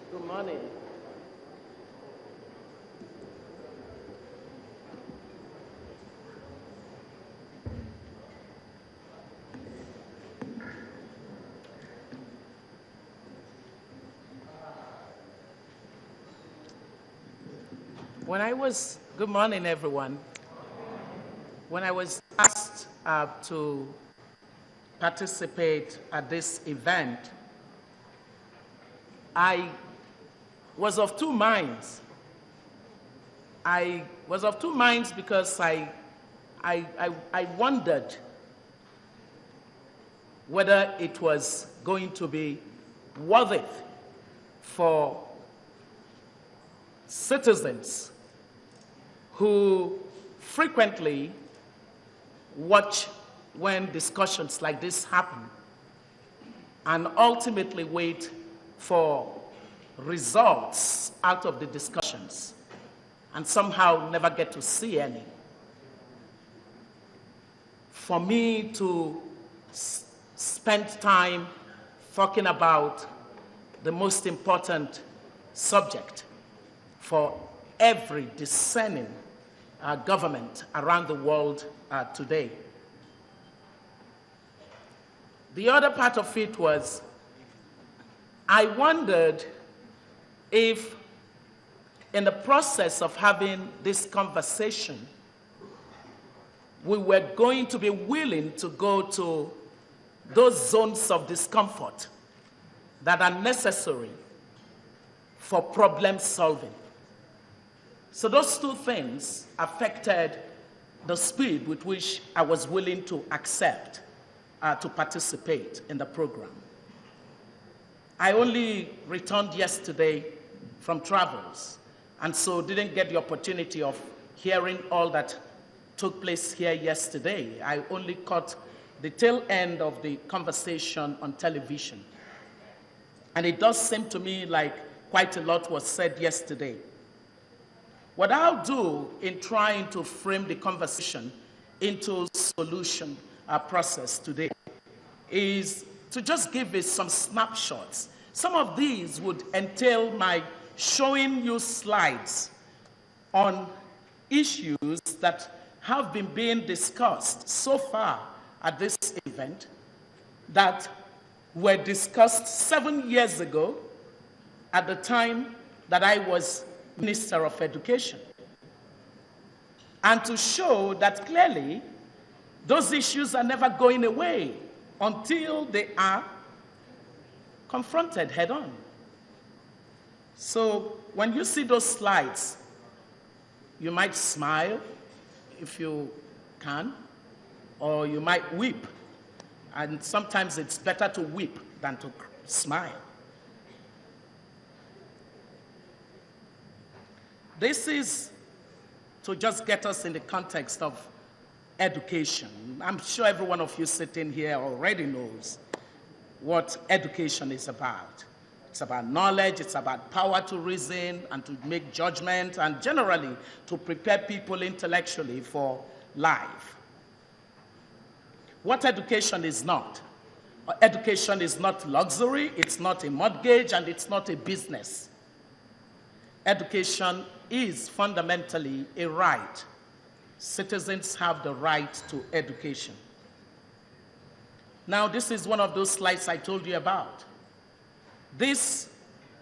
Good morning. Good morning, everyone. When I was asked to participate at this event, I was of two minds. I was of two minds because I wondered whether it was going to be worth it for citizens who frequently watch when discussions like this happen and ultimately wait for results out of the discussions and somehow never get to see any. For me to spend time talking about the most important subject for every discerning government around the world today. The other part of it was, I wondered if in the process of having this conversation, we were going to be willing to go to those zones of discomfort that are necessary for problem solving. So those two things affected the speed with which I was willing to accept to participate in the program. I only returned yesterday from travels, and so didn't get the opportunity of hearing all that took place here yesterday. I only caught the tail end of the conversation on television. And it does seem to me like quite a lot was said yesterday. What I'll do in trying to frame the conversation into solution process today is to just give you some snapshots. Some of these would entail my showing you slides on issues that have been being discussed so far at this event that were discussed 7 years ago at the time that I was Minister of Education, and to show that clearly those issues are never going away until they are confronted head on. So when you see those slides, you might smile if you can, or you might weep. And sometimes it's better to weep than to smile. This is to just get us in the context of education. I'm sure every one of you sitting here already knows what education is about. It's about knowledge, it's about power to reason and to make judgment, and generally to prepare people intellectually for life. What education is not? Education is not luxury, it's not a mortgage, and it's not a business. Education is fundamentally a right. Citizens have the right to education. Now, this is one of those slides I told you about. This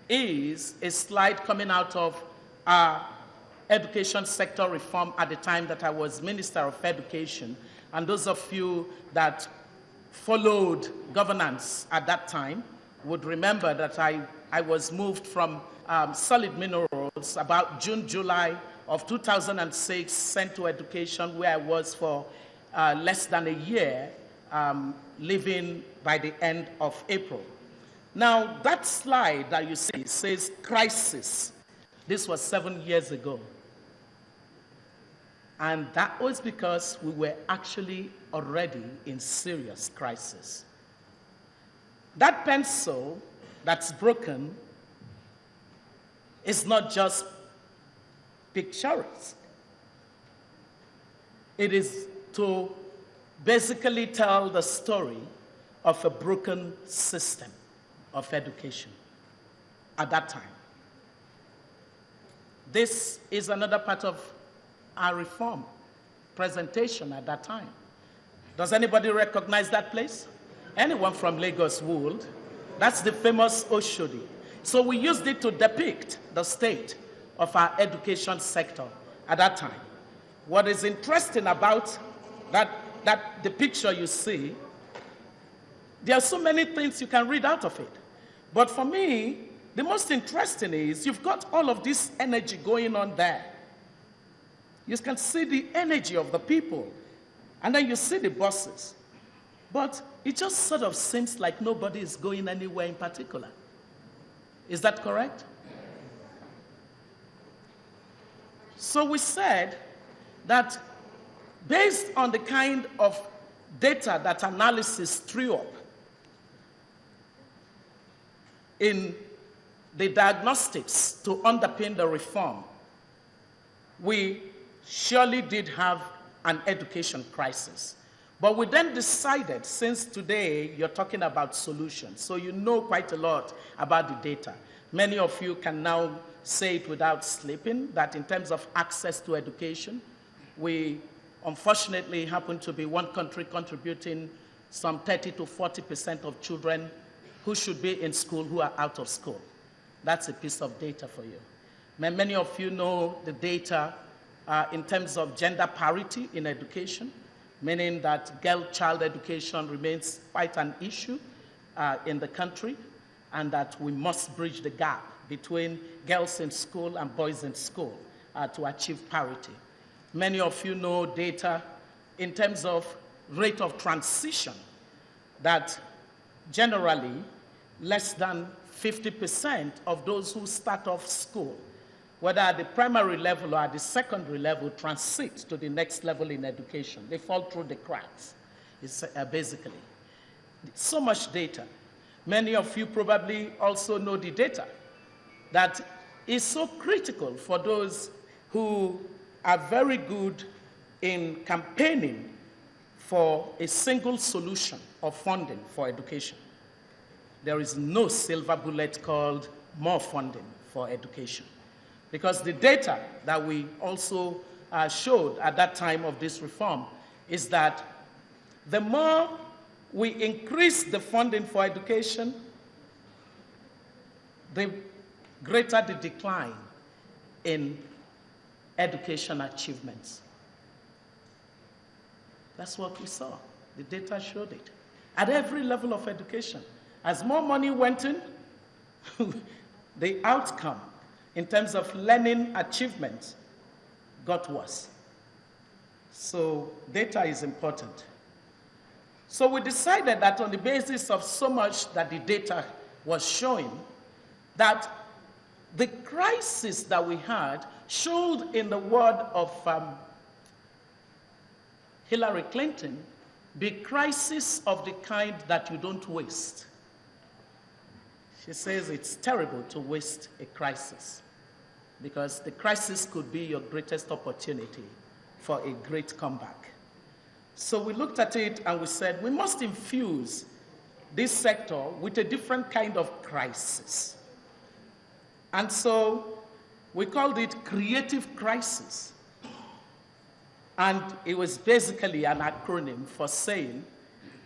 is a slide coming out of our education sector reform at the time that I was Minister of Education. And those of you that followed governance at that time would remember that I was moved from solid minerals about June, July of 2006, sent to education, where I was for less than a year, leaving by the end of April. Now, that slide that you see says crisis. This was 7 years ago. And that was because we were actually already in serious crisis. That pencil that's broken is not just picturesque. It is to basically tell the story of a broken system of education at that time. This is another part of our reform presentation at that time. Does anybody recognize that place? Anyone from Lagos would. That's the famous Oshodi. So we used it to depict the state of our education sector at that time. What is interesting about the picture you see, there are so many things you can read out of it. But for me, the most interesting is you've got all of this energy going on there. You can see the energy of the people, and then you see the buses. But it just sort of seems like nobody is going anywhere in particular. Is that correct? So we said that based on the kind of data that analysis threw up in the diagnostics to underpin the reform, we surely did have an education crisis. But we then decided, since today you're talking about solutions, so you know quite a lot about the data. Many of you can now say it without sleeping, that in terms of access to education, we unfortunately happen to be one country contributing some 30 to 40% of children who should be in school who are out of school. That's a piece of data for you. Many of you know the data in terms of gender parity in education, meaning that girl-child education remains quite an issue in the country, and that we must bridge the gap between girls in school and boys in school to achieve parity. Many of you know data in terms of rate of transition, that generally less than 50% of those who start off school, whether at the primary level or at the secondary level, transit to the next level in education. They fall through the cracks, basically. So much data. Many of you probably also know the data that is so critical for those who are very good in campaigning for a single solution of funding for education. There is no silver bullet called more funding for education. Because the data that we also showed at that time of this reform is that the more we increase the funding for education, the greater the decline in education achievements. That's what we saw. The data showed it. At every level of education, as more money went in, the outcome in terms of learning achievement got worse. So data is important. So we decided that on the basis of so much that the data was showing, that the crisis that we had showed, in the word of Hillary Clinton, be crisis of the kind that you don't waste. She says it's terrible to waste a crisis, because the crisis could be your greatest opportunity for a great comeback. So we looked at it and we said, we must infuse this sector with a different kind of crisis. And so we called it creative crisis. And it was basically an acronym for saying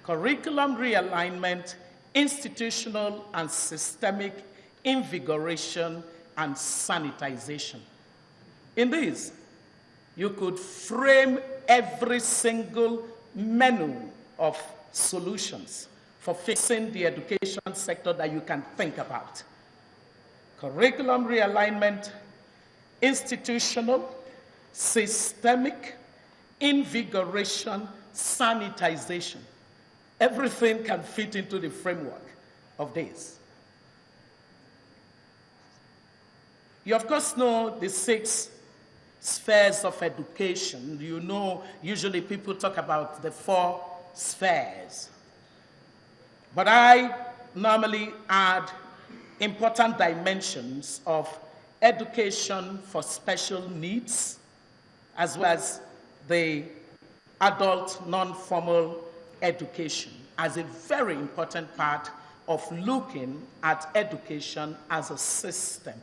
curriculum realignment, institutional and systemic invigoration, and sanitization. In this, you could frame every single menu of solutions for fixing the education sector that you can think about. Curriculum realignment, institutional, systemic, invigoration, sanitization. Everything can fit into the framework of this. You, of course, know the 6 spheres of education. You know, usually people talk about the 4 spheres. But I normally add important dimensions of education for special needs, as well as the adult non-formal education, as a very important part of looking at education as a system.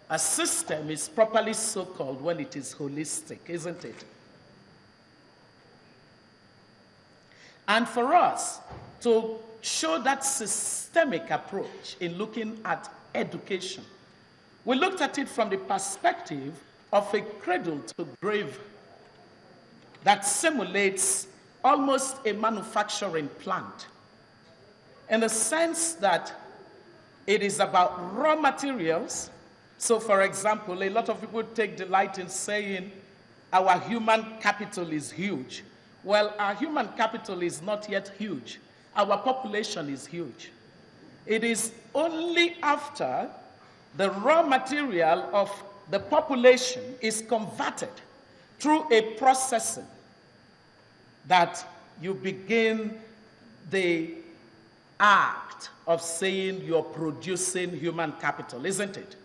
A system is properly so-called when it is holistic, isn't it? And for us to show that systemic approach in looking at education, we looked at it from the perspective of a cradle to grave that simulates almost a manufacturing plant, in the sense that it is about raw materials. So, for example, a lot of people take delight in saying our human capital is huge. Well, our human capital is not yet huge. Our population is huge. It is only after the raw material of the population is converted through a processing that you begin the act of saying you're producing human capital, isn't it?